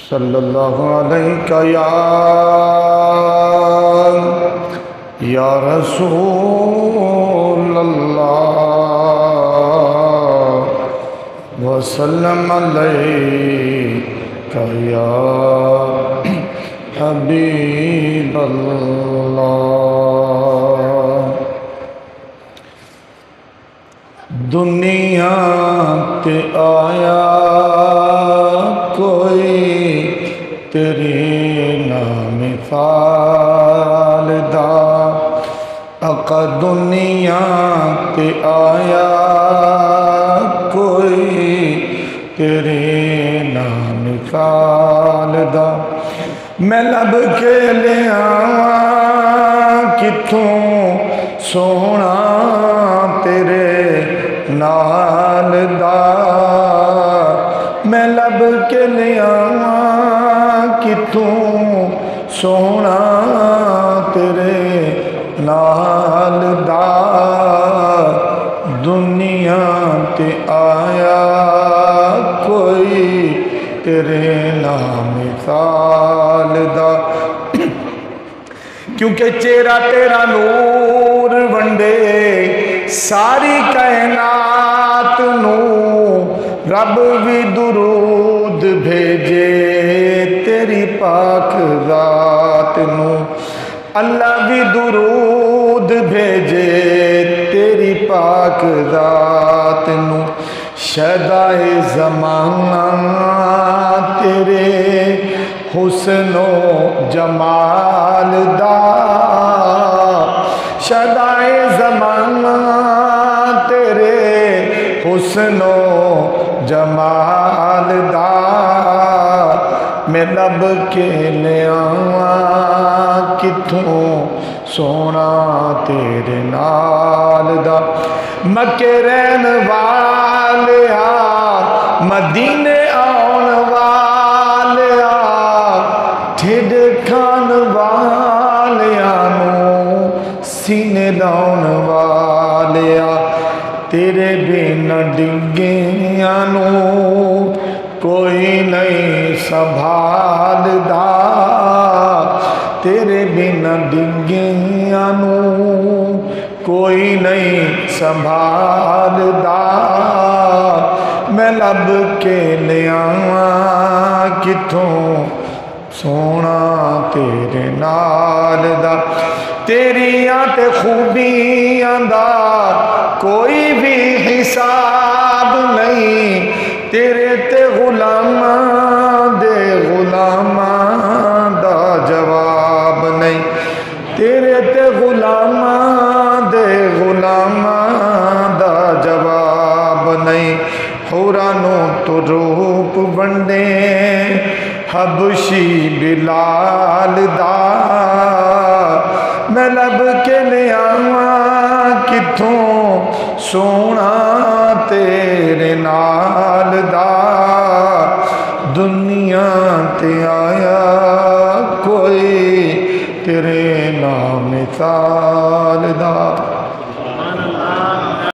सल्लल्लाहु अलैका या रसूल अल्लाह वसल्लम अलैका या हबीब अल्लाह। दुनिया ते आया कोई तेरी ना मिसाल दा, आका दुनिया ते आया कोई तेरी ना मिसाल दा। मैं लब के ले आवां किथों सोना तेरे नाल दा, मैं लब के ले आवां किथों सोना तेरे नाल दा। दुनिया ते आया कोई तेरे नाम मिसाल दा, क्योंकि चेहरा तेरा नूर वंडे सारी कायनात नू। रब भी दुरूद भेजे तेरी पाक जात नू, अल्लाह भी दुरूद भेजे तेरी पाक जात नू। शदाए ज़माना तेरे हुस्नो जमाल दा, शदाए ज़माना तेरे हुस्नो जमाल दा। मैं लब के ले आवां किथों सोना तेरे नाल दा। मक्के रहन वालिया मदीने आउण वालिया, ठिड खान वालिया नू सीने लाउण वालिया, तेरे बिना डिग्गियां नू कोई नहीं संभालदा, तेरे बिना डिग्गियां नू कोई नहीं संभालदा। मैं लब के ले आवां किथों सोना तेरे नाल दा। तेरियां ते खूबियां दा कोई भी हिसाब नहीं, तेरे ते गुलामां दे गुलामां दा जवाब नहीं, तेरे ते गुलामां दे गुलामां दा जवाब नहीं। हुरानों तो रूप बंडे हबशी बिलाल दा, मैं लब के ले आवां किथों सोना तेरे नाल दा। दुनिया